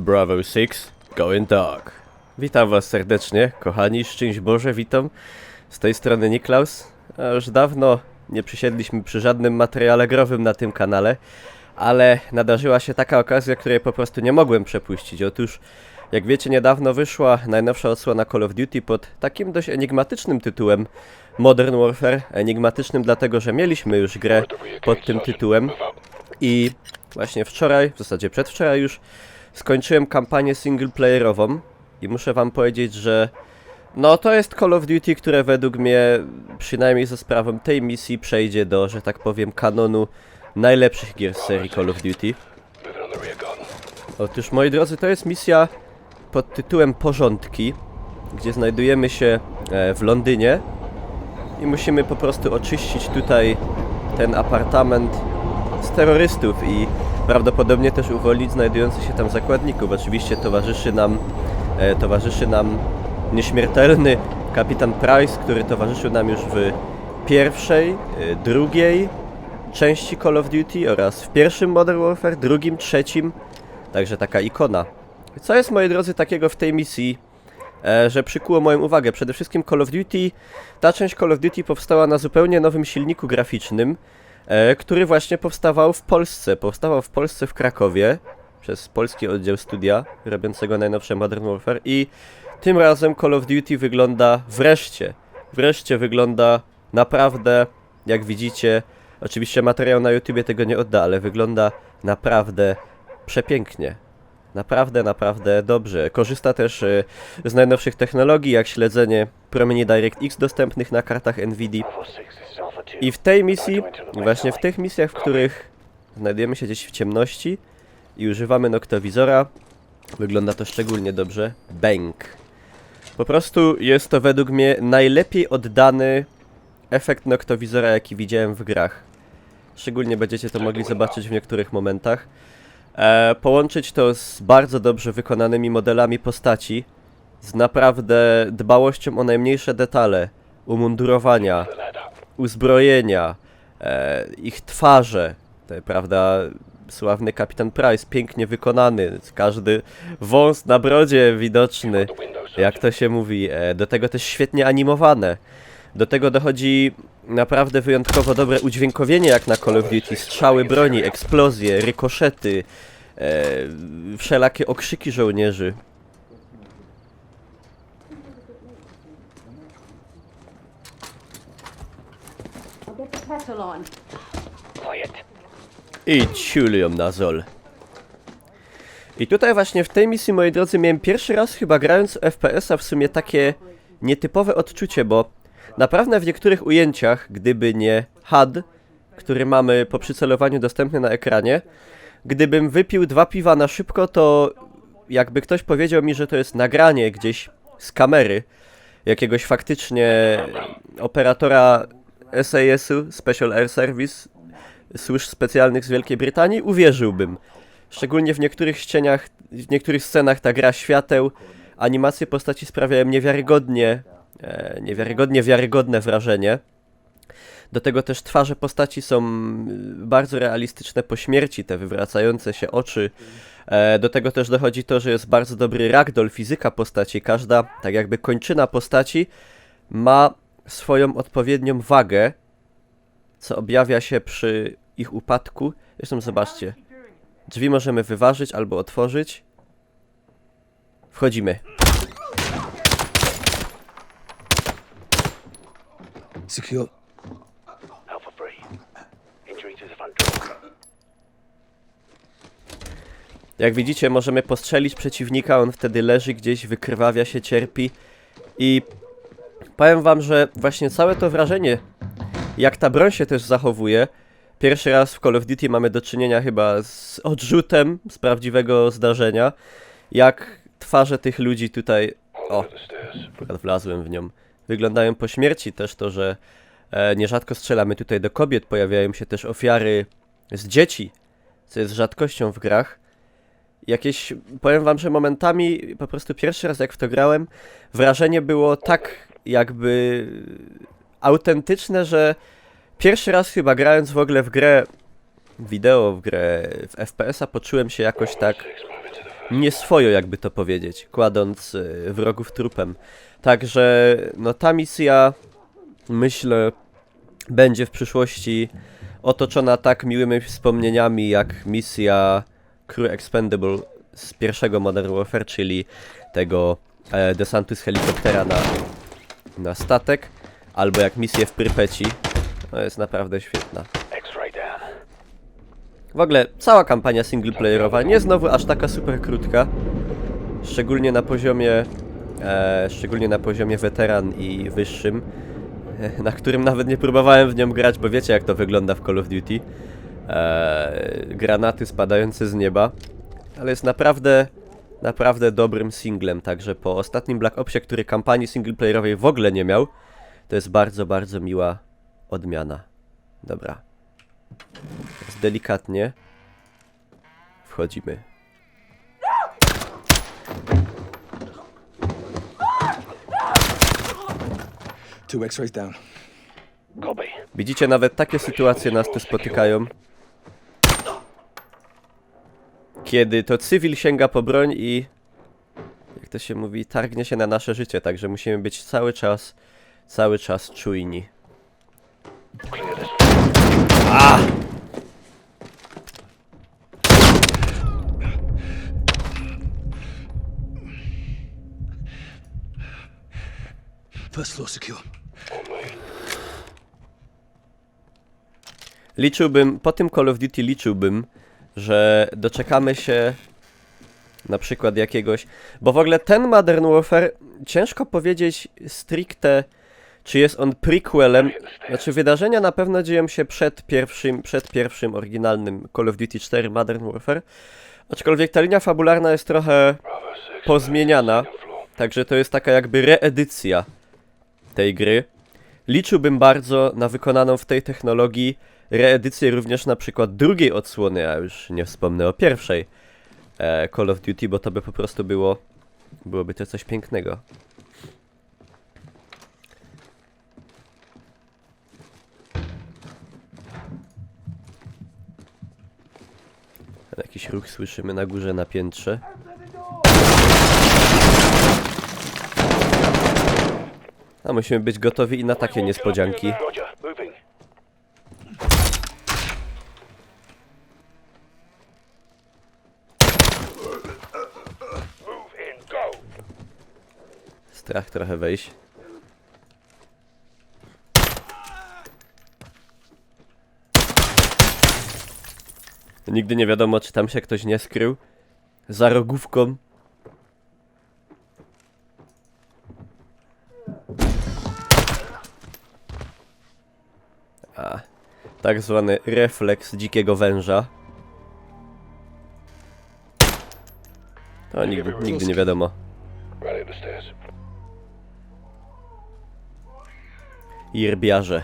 Bravo 6, going dark. Witam was serdecznie, kochani, szczęść Boże, witam. Z tej strony Niklaus. A już dawno nie przysiedliśmy przy żadnym materiale growym na tym kanale, ale nadarzyła się taka okazja, której po prostu nie mogłem przepuścić. Otóż, jak wiecie, niedawno wyszła najnowsza odsłona Call of Duty pod takim dość enigmatycznym tytułem Modern Warfare. Enigmatycznym dlatego, że mieliśmy już grę pod tym tytułem i właśnie wczoraj, w zasadzie przedwczoraj już, skończyłem kampanię singleplayerową i muszę wam powiedzieć, że no to jest Call of Duty, które według mnie, przynajmniej ze sprawą tej misji, przejdzie do, że tak powiem, kanonu najlepszych gier z serii Call of Duty. Otóż, moi drodzy, to jest misja pod tytułem Porządki, gdzie znajdujemy się w Londynie i musimy po prostu oczyścić tutaj ten apartament z terrorystów i prawdopodobnie też uwolnić znajdujących się tam zakładników. Oczywiście towarzyszy nam nieśmiertelny kapitan Price, który towarzyszył nam już w pierwszej, drugiej części Call of Duty oraz w pierwszym Modern Warfare, drugim, trzecim. Także taka ikona. Co jest, moi drodzy, takiego w tej misji, że przykuło moją uwagę? Przede wszystkim Call of Duty, ta część Call of Duty powstała na zupełnie nowym silniku graficznym, który właśnie powstawał w Polsce. Powstawał w Polsce, w Krakowie, przez polski oddział studia robiącego najnowsze Modern Warfare i tym razem Call of Duty wygląda wreszcie wygląda naprawdę, jak widzicie, oczywiście materiał na YouTubie tego nie odda, ale wygląda naprawdę przepięknie. Naprawdę dobrze. Korzysta też z najnowszych technologii, jak śledzenie promieni DirectX dostępnych na kartach Nvidia. I w tej misji, właśnie w tych misjach, w których znajdujemy się gdzieś w ciemności i używamy noktowizora, wygląda to szczególnie dobrze. Bang! Po prostu jest to według mnie najlepiej oddany efekt noktowizora, jaki widziałem w grach. Szczególnie będziecie to mogli zobaczyć w niektórych momentach. Połączyć to z bardzo dobrze wykonanymi modelami postaci, z naprawdę dbałością o najmniejsze detale, umundurowania, uzbrojenia, ich twarze, prawda, sławny kapitan Price, pięknie wykonany, każdy wąs na brodzie widoczny, jak to się mówi, do tego też świetnie animowane. Do tego dochodzi naprawdę wyjątkowo dobre udźwiękowienie, jak na Call of Duty, strzały broni, eksplozje, rykoszety, wszelakie okrzyki żołnierzy. I ciulią na zol. I tutaj właśnie w tej misji, moi drodzy, miałem pierwszy raz chyba grając w FPS-a w sumie takie nietypowe odczucie, bo naprawdę w niektórych ujęciach, gdyby nie HUD, który mamy po przycelowaniu dostępny na ekranie, gdybym wypił 2 piwa na szybko, to jakby ktoś powiedział mi, że to jest nagranie gdzieś z kamery jakiegoś faktycznie operatora SAS-u, Special Air Service, służb specjalnych z Wielkiej Brytanii, uwierzyłbym. Szczególnie w niektórych w niektórych scenach ta gra świateł, animacje postaci sprawiają niewiarygodnie wiarygodne wrażenie. Do tego też twarze postaci są bardzo realistyczne po śmierci, te wywracające się oczy. Do tego też dochodzi to, że jest bardzo dobry ragdoll, fizyka postaci. Każda, tak jakby kończyna postaci ma swoją odpowiednią wagę, co objawia się przy ich upadku. Zresztą zobaczcie, drzwi możemy wyważyć albo otworzyć. Wchodzimy. Secure. Jak widzicie, możemy postrzelić przeciwnika, on wtedy leży gdzieś, wykrwawia się, cierpi. I powiem wam, że właśnie całe to wrażenie, jak ta broń się też zachowuje. Pierwszy raz w Call of Duty mamy do czynienia chyba z odrzutem z prawdziwego zdarzenia. Jak twarze tych ludzi tutaj... O, akurat wlazłem w nią. Wyglądają po śmierci. Też to, że nierzadko strzelamy tutaj do kobiet. Pojawiają się też ofiary z dzieci, co jest rzadkością w grach. Jakieś, powiem wam, że momentami po prostu pierwszy raz jak w to grałem, wrażenie było tak jakby autentyczne, że pierwszy raz chyba grając w ogóle w grę wideo, w grę w FPS-a poczułem się jakoś tak nieswojo, jakby to powiedzieć, kładąc wrogów trupem. Także no ta misja, myślę, będzie w przyszłości otoczona tak miłymi wspomnieniami jak misja Crew Expendable z pierwszego Modern Warfare, czyli tego desantu z helikoptera na statek, albo jak misję w Prypeci. To jest naprawdę świetna. W ogóle cała kampania singleplayerowa nie znowu aż taka super krótka, szczególnie na poziomie weteran i wyższym, na którym nawet nie próbowałem w nią grać, bo wiecie jak to wygląda w Call of Duty. Granaty spadające z nieba, ale jest naprawdę dobrym singlem, także po ostatnim Black Opsie, który kampanii singleplayerowej w ogóle nie miał, to jest bardzo miła odmiana. Dobra. Teraz delikatnie wchodzimy. Two X-rays down. Widzicie, nawet takie sytuacje nas tu spotykają. Kiedy to cywil sięga po broń i, jak to się mówi, targnie się na nasze życie, także musimy być cały czas czujni. A! First floor secure. Po tym Call of Duty liczyłbym, że doczekamy się na przykład jakiegoś... Bo w ogóle ten Modern Warfare, ciężko powiedzieć stricte, czy jest on prequelem. Znaczy wydarzenia na pewno dzieją się przed pierwszym oryginalnym Call of Duty 4 Modern Warfare. Aczkolwiek ta linia fabularna jest trochę pozmieniana, także to jest taka jakby reedycja tej gry. Liczyłbym bardzo na wykonaną w tej technologii reedycję również na przykład drugiej odsłony, a już nie wspomnę o pierwszej Call of Duty, bo to by po prostu byłoby to coś pięknego. Jakiś ruch słyszymy na górze, na piętrze. A musimy być gotowi i na takie niespodzianki. Strach trochę wejść. Nigdy nie wiadomo, czy tam się ktoś nie skrył za rogówką. Tak zwany refleks dzikiego węża. To nigdy nie wiadomo. Irbiarze.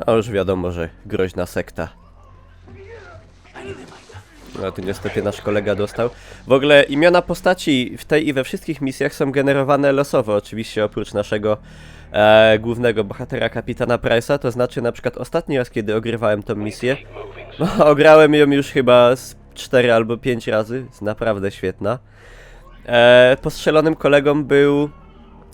A już wiadomo, że groźna sekta. No tu niestety nasz kolega dostał. W ogóle imiona postaci w tej i we wszystkich misjach są generowane losowo, oczywiście oprócz naszego głównego bohatera, kapitana Price'a. To znaczy na przykład ostatni raz, kiedy ogrywałem tą misję, no, ograłem ją już chyba z 4 albo 5 razy, jest naprawdę świetna. Postrzelonym kolegą był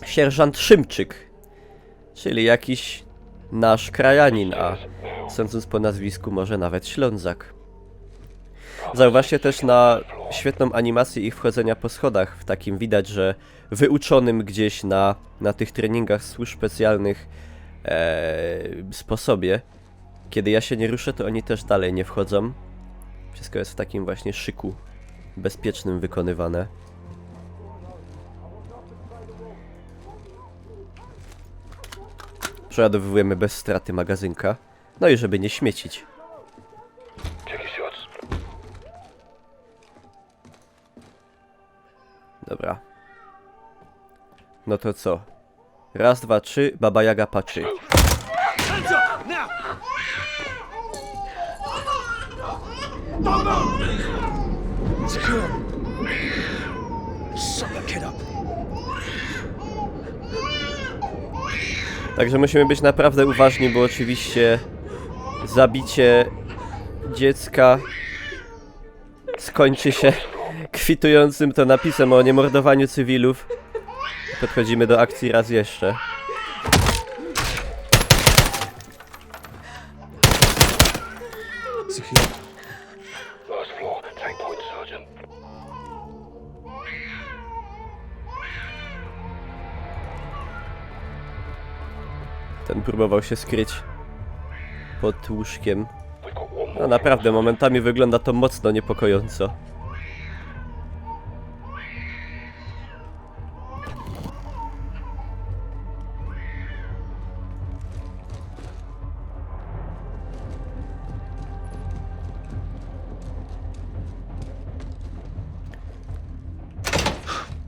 sierżant Szymczyk, czyli jakiś nasz krajanin, a sądząc po nazwisku może nawet Ślązak. Zauważcie też na świetną animację ich wchodzenia po schodach. W takim widać, że wyuczonym gdzieś na tych treningach służb specjalnych sposobie. Kiedy ja się nie ruszę, to oni też dalej nie wchodzą. Wszystko jest w takim właśnie szyku bezpiecznym wykonywane. Przeładowujemy bez straty magazynka. No i żeby nie śmiecić. Dobra. No to co? Raz, dwa, trzy, Baba Jaga patrzy. Także musimy być naprawdę uważni, bo oczywiście zabicie dziecka skończy się kwitującym to napisem o niemordowaniu cywilów. Podchodzimy do akcji raz jeszcze. Secure. First floor, tank point, Sergeant. Ten próbował się skryć pod łóżkiem. We've got one No more. naprawdę, momentami wygląda to mocno niepokojąco.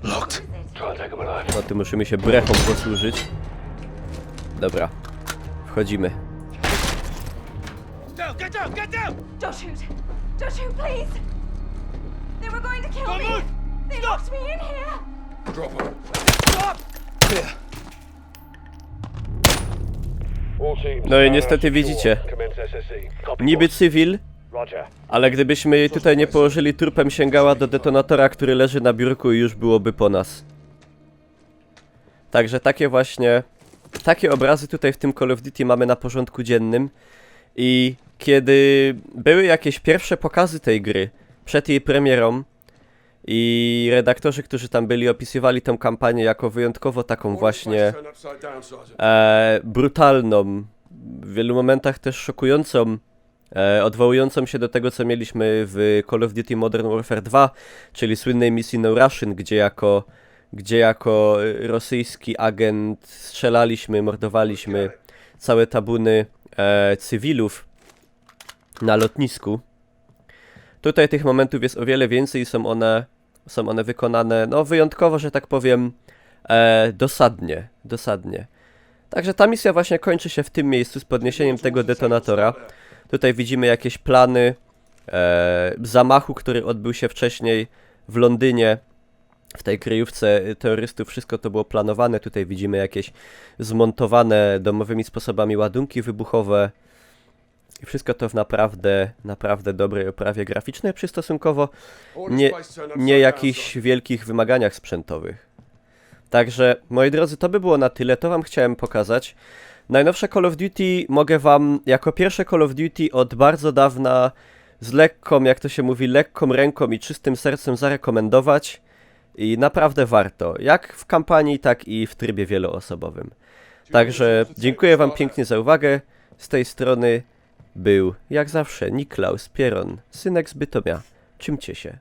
Locked. Try and take him alive. No tu musimy się brechą posłużyć. Dobra, wchodzimy. Don't shoot! Don't shoot, please! They were going to kill me! They locked me in here! Drop him. Clear. All teams. No i niestety widzicie, Commence SSE. Copy, niby boss. cywil, Roger. ale gdybyśmy jej tutaj nie położyli trupem, sięgała do detonatora, który leży na biurku i już byłoby po nas. Także takie obrazy tutaj w tym Call of Duty mamy na porządku dziennym. I kiedy były jakieś pierwsze pokazy tej gry, przed jej premierą, i redaktorzy, którzy tam byli, opisywali tę kampanię jako wyjątkowo taką właśnie brutalną, w wielu momentach też szokującą, odwołującą się do tego, co mieliśmy w Call of Duty Modern Warfare 2, czyli słynnej misji No Russian, gdzie jako rosyjski agent strzelaliśmy, mordowaliśmy całe tabuny cywilów na lotnisku. Tutaj tych momentów jest o wiele więcej i są one wykonane, no wyjątkowo, że tak powiem, dosadnie. Także ta misja właśnie kończy się w tym miejscu z podniesieniem tego detonatora. Tutaj widzimy jakieś plany zamachu, który odbył się wcześniej w Londynie, w tej kryjówce terrorystów. Wszystko to było planowane. Tutaj widzimy jakieś zmontowane domowymi sposobami ładunki wybuchowe. I wszystko to w naprawdę dobrej oprawie graficznej, przy stosunkowo nie jakichś wielkich wymaganiach sprzętowych. Także, moi drodzy, to by było na tyle, to wam chciałem pokazać. Najnowsze Call of Duty mogę wam, jako pierwsze Call of Duty od bardzo dawna, z lekką, jak to się mówi, lekką ręką i czystym sercem zarekomendować. I naprawdę warto, jak w kampanii, tak i w trybie wieloosobowym. Także dziękuję wam pięknie za uwagę. Z tej strony był, jak zawsze, Niklaus Pieron, synek z Bytomia. Czymcie się.